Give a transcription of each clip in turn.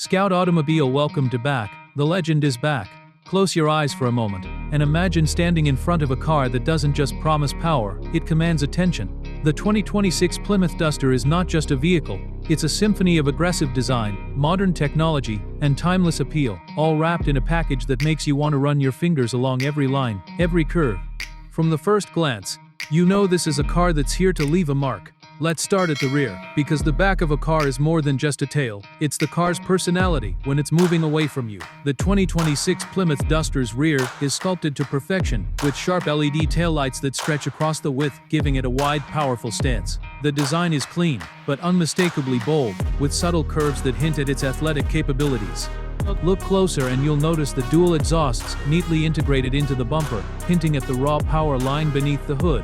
Scout Automobile, welcome to back. The legend is back. Close your eyes for a moment, and imagine standing in front of a car that doesn't just promise power, it commands attention. The 2026 Plymouth Duster is not just a vehicle, it's a symphony of aggressive design, modern technology, and timeless appeal, all wrapped in a package that makes you want to run your fingers along every line, every curve. From the first glance, you know this is a car that's here to leave a mark. Let's start at the rear, because the back of a car is more than just a tail, it's the car's personality when it's moving away from you. The 2026 Plymouth Duster's rear is sculpted to perfection, with sharp LED taillights that stretch across the width, giving it a wide, powerful stance. The design is clean, but unmistakably bold, with subtle curves that hint at its athletic capabilities. Look closer and you'll notice the dual exhausts neatly integrated into the bumper, hinting at the raw power line beneath the hood.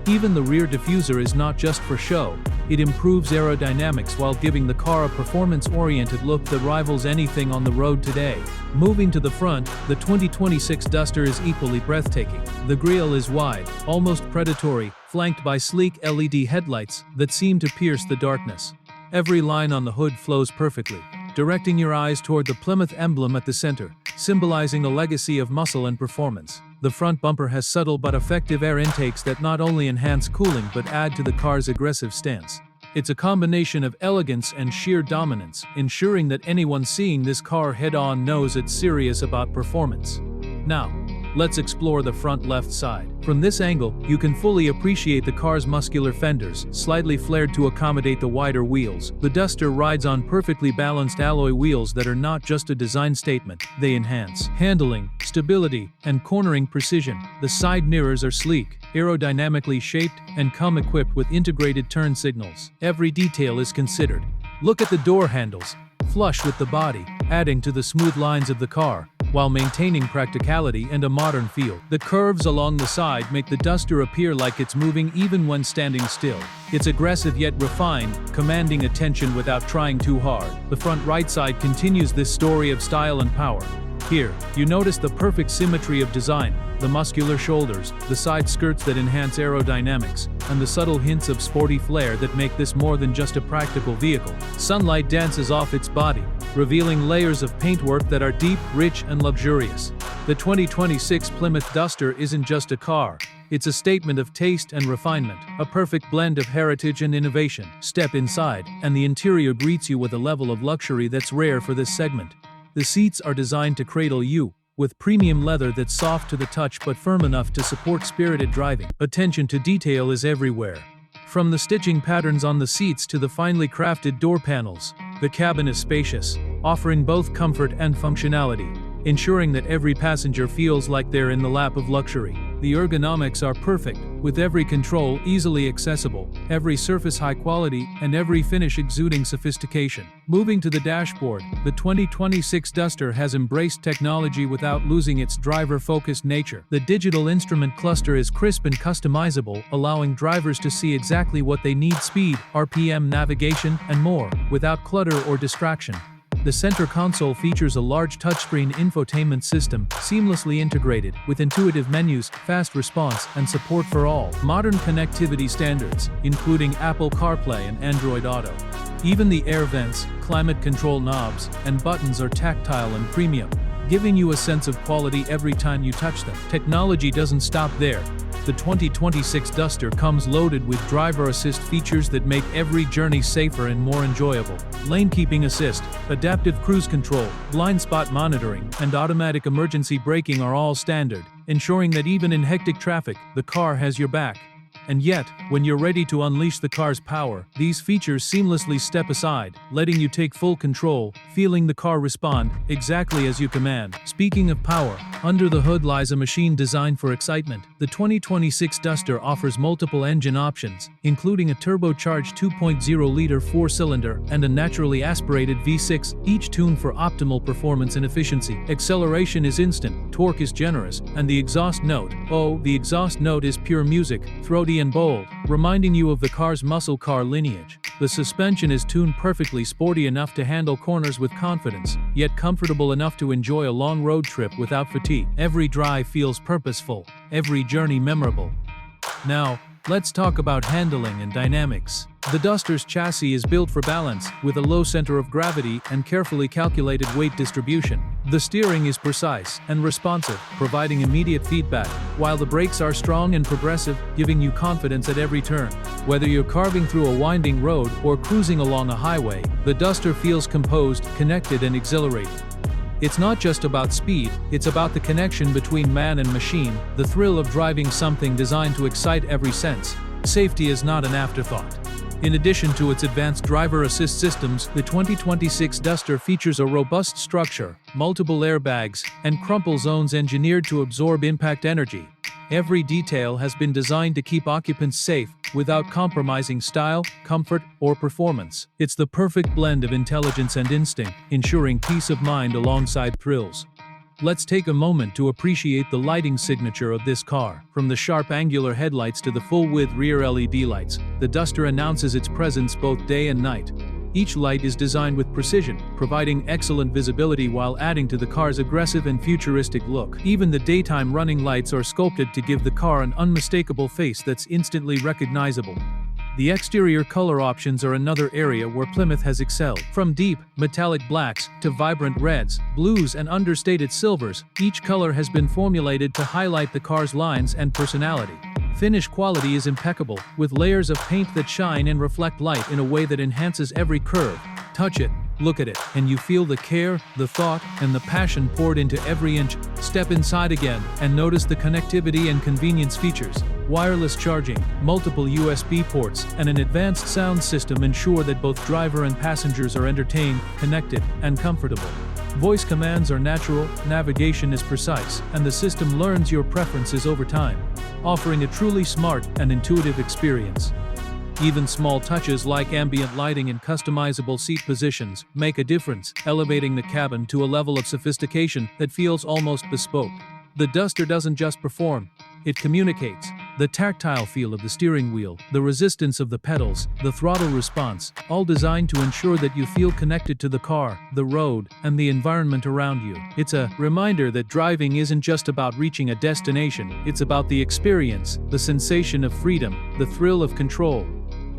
Even the rear diffuser is not just for show, it improves aerodynamics while giving the car a performance-oriented look that rivals anything on the road today. Moving to the front, the 2026 Duster is equally breathtaking. The grille is wide, almost predatory, flanked by sleek LED headlights that seem to pierce the darkness. Every line on the hood flows perfectly, directing your eyes toward the Plymouth emblem at the center, symbolizing a legacy of muscle and performance. The front bumper has subtle but effective air intakes that not only enhance cooling but add to the car's aggressive stance. It's a combination of elegance and sheer dominance, ensuring that anyone seeing this car head-on knows it's serious about performance. Now, let's explore the front left side. From this angle, you can fully appreciate the car's muscular fenders, slightly flared to accommodate the wider wheels. The Duster rides on perfectly balanced alloy wheels that are not just a design statement, they enhance handling, stability, and cornering precision. The side mirrors are sleek, aerodynamically shaped, and come equipped with integrated turn signals. Every detail is considered. Look at the door handles, flush with the body, adding to the smooth lines of the car, while maintaining practicality and a modern feel. The curves along the side make the Duster appear like it's moving even when standing still. It's aggressive yet refined, commanding attention without trying too hard. The front right side continues this story of style and power. Here, you notice the perfect symmetry of design, the muscular shoulders, the side skirts that enhance aerodynamics, and the subtle hints of sporty flair that make this more than just a practical vehicle. Sunlight dances off its body, revealing layers of paintwork that are deep, rich, and luxurious. The 2026 Plymouth Duster isn't just a car, it's a statement of taste and refinement, a perfect blend of heritage and innovation. Step inside, and the interior greets you with a level of luxury that's rare for this segment. The seats are designed to cradle you, with premium leather that's soft to the touch but firm enough to support spirited driving. Attention to detail is everywhere. From the stitching patterns on the seats to the finely crafted door panels, the cabin is spacious, offering both comfort and functionality, ensuring that every passenger feels like they're in the lap of luxury. The ergonomics are perfect, with every control easily accessible, every surface high quality, and every finish exuding sophistication. Moving to the dashboard, the 2026 Duster has embraced technology without losing its driver-focused nature. The digital instrument cluster is crisp and customizable, allowing drivers to see exactly what they need: speed, RPM, navigation, and more, without clutter or distraction. The center console features a large touchscreen infotainment system, seamlessly integrated, with intuitive menus, fast response, and support for all modern connectivity standards, including Apple CarPlay and Android Auto. Even the air vents, climate control knobs, and buttons are tactile and premium, giving you a sense of quality every time you touch them. Technology doesn't stop there. The 2026 Duster comes loaded with driver assist features that make every journey safer and more enjoyable. Lane keeping assist, adaptive cruise control, blind spot monitoring, and automatic emergency braking are all standard, ensuring that even in hectic traffic, the car has your back. And yet, when you're ready to unleash the car's power, these features seamlessly step aside, letting you take full control, feeling the car respond exactly as you command. Speaking of power, under the hood lies a machine designed for excitement. The 2026 Duster offers multiple engine options, including a turbocharged 2.0-liter four-cylinder and a naturally aspirated V6, each tuned for optimal performance and efficiency. Acceleration is instant, torque is generous, and the exhaust note is pure music, throaty and bold, reminding you of the car's muscle car lineage. The suspension is tuned perfectly, sporty enough to handle corners with confidence, yet comfortable enough to enjoy a long road trip without fatigue. Every drive feels purposeful, every journey memorable. Now, Let's talk about handling and dynamics. The Duster's chassis is built for balance, with a low center of gravity and carefully calculated weight distribution. The steering is precise and responsive, providing immediate feedback, while the brakes are strong and progressive, giving you confidence at every turn. Whether you're carving through a winding road or cruising along a highway, the Duster feels composed, connected, and exhilarating. It's not just about speed, it's about the connection between man and machine, the thrill of driving something designed to excite every sense. Safety is not an afterthought. In addition to its advanced driver assist systems, the 2026 Duster features a robust structure, multiple airbags, and crumple zones engineered to absorb impact energy. Every detail has been designed to keep occupants safe, without compromising style, comfort, or performance. It's the perfect blend of intelligence and instinct, ensuring peace of mind alongside thrills. Let's take a moment to appreciate the lighting signature of this car. From the sharp angular headlights to the full-width rear LED lights, the Duster announces its presence both day and night. Each light is designed with precision, providing excellent visibility while adding to the car's aggressive and futuristic look. Even the daytime running lights are sculpted to give the car an unmistakable face that's instantly recognizable. The exterior color options are another area where Plymouth has excelled. From deep, metallic blacks to vibrant reds, blues, and understated silvers, each color has been formulated to highlight the car's lines and personality. Finish quality is impeccable, with layers of paint that shine and reflect light in a way that enhances every curve. Touch it, look at it, and you feel the care, the thought, and the passion poured into every inch. Step inside again, and notice the connectivity and convenience features. Wireless charging, multiple USB ports, and an advanced sound system ensure that both driver and passengers are entertained, connected, and comfortable. Voice commands are natural, navigation is precise, and the system learns your preferences over time, offering a truly smart and intuitive experience. Even small touches like ambient lighting and customizable seat positions make a difference, elevating the cabin to a level of sophistication that feels almost bespoke. The Duster doesn't just perform, it communicates. The tactile feel of the steering wheel, the resistance of the pedals, the throttle response, all designed to ensure that you feel connected to the car, the road, and the environment around you. It's a reminder that driving isn't just about reaching a destination, it's about the experience, the sensation of freedom, the thrill of control.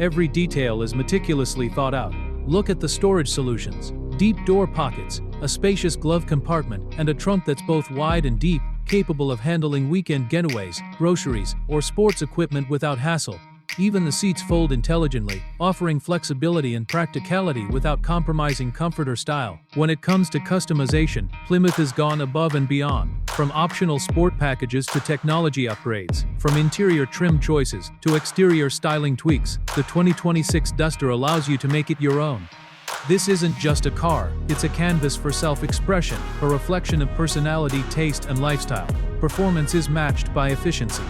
Every detail is meticulously thought out. Look at the storage solutions. Deep door pockets, a spacious glove compartment, and a trunk that's both wide and deep, capable of handling weekend getaways, groceries, or sports equipment without hassle. Even the seats fold intelligently, offering flexibility and practicality without compromising comfort or style. When it comes to customization, Plymouth has gone above and beyond. From optional sport packages to technology upgrades, from interior trim choices to exterior styling tweaks, the 2026 Duster allows you to make it your own. This isn't just a car, it's a canvas for self-expression, a reflection of personality, taste, and lifestyle. Performance is matched by efficiency.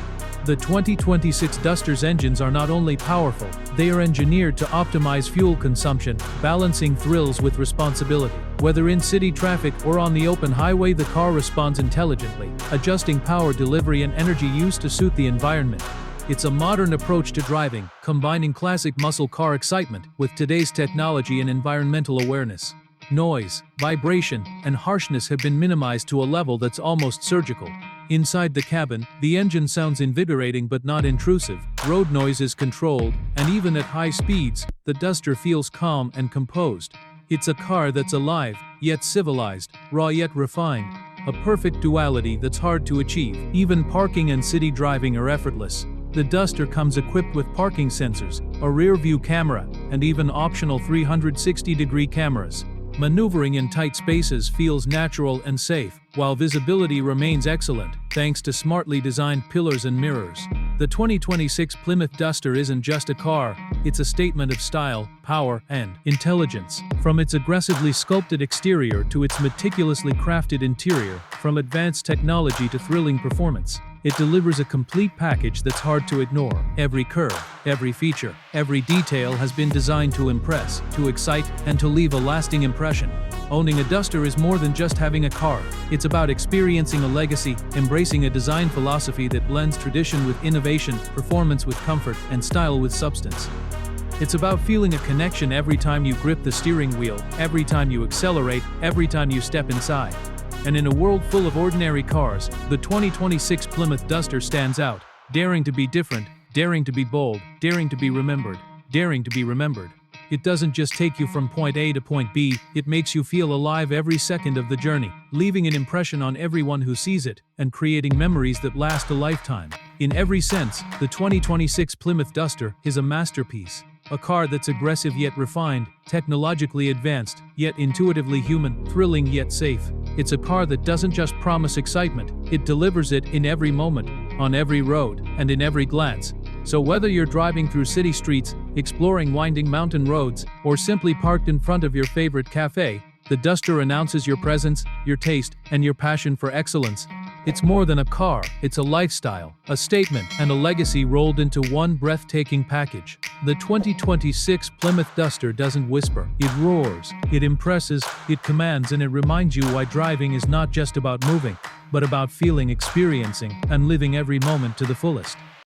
The 2026 Duster's engines are not only powerful, they are engineered to optimize fuel consumption, balancing thrills with responsibility. Whether in city traffic or on the open highway, the car responds intelligently, adjusting power delivery and energy use to suit the environment. It's a modern approach to driving, combining classic muscle car excitement with today's technology and environmental awareness. Noise, vibration, and harshness have been minimized to a level that's almost surgical. Inside the cabin, the engine sounds invigorating but not intrusive, road noise is controlled, and even at high speeds, the Duster feels calm and composed. It's a car that's alive, yet civilized, raw yet refined, a perfect duality that's hard to achieve. Even parking and city driving are effortless. The Duster comes equipped with parking sensors, a rear-view camera, and even optional 360-degree cameras. Maneuvering in tight spaces feels natural and safe, while visibility remains excellent, thanks to smartly designed pillars and mirrors. The 2026 Plymouth Duster isn't just a car, it's a statement of style, power, and intelligence. From its aggressively sculpted exterior to its meticulously crafted interior, from advanced technology to thrilling performance, it delivers a complete package that's hard to ignore. Every curve, every feature, every detail has been designed to impress, to excite, and to leave a lasting impression. Owning a Duster is more than just having a car. It's about experiencing a legacy, embracing a design philosophy that blends tradition with innovation, performance with comfort, and style with substance. It's about feeling a connection every time you grip the steering wheel, every time you accelerate, every time you step inside. And in a world full of ordinary cars, the 2026 Plymouth Duster stands out, daring to be different, Daring to be bold, daring to be remembered, daring to be remembered. It doesn't just take you from point A to point B, it makes you feel alive every second of the journey, leaving an impression on everyone who sees it, and creating memories that last a lifetime. In every sense, the 2026 Plymouth Duster is a masterpiece. A car that's aggressive yet refined, technologically advanced, yet intuitively human, thrilling yet safe. It's a car that doesn't just promise excitement, it delivers it in every moment, on every road, and in every glance. So whether you're driving through city streets, exploring winding mountain roads, or simply parked in front of your favorite cafe, the Duster announces your presence, your taste, and your passion for excellence. It's more than a car, it's a lifestyle, a statement, and a legacy rolled into one breathtaking package. The 2026 Plymouth Duster doesn't whisper, it roars, it impresses, it commands, and it reminds you why driving is not just about moving, but about feeling, experiencing, and living every moment to the fullest.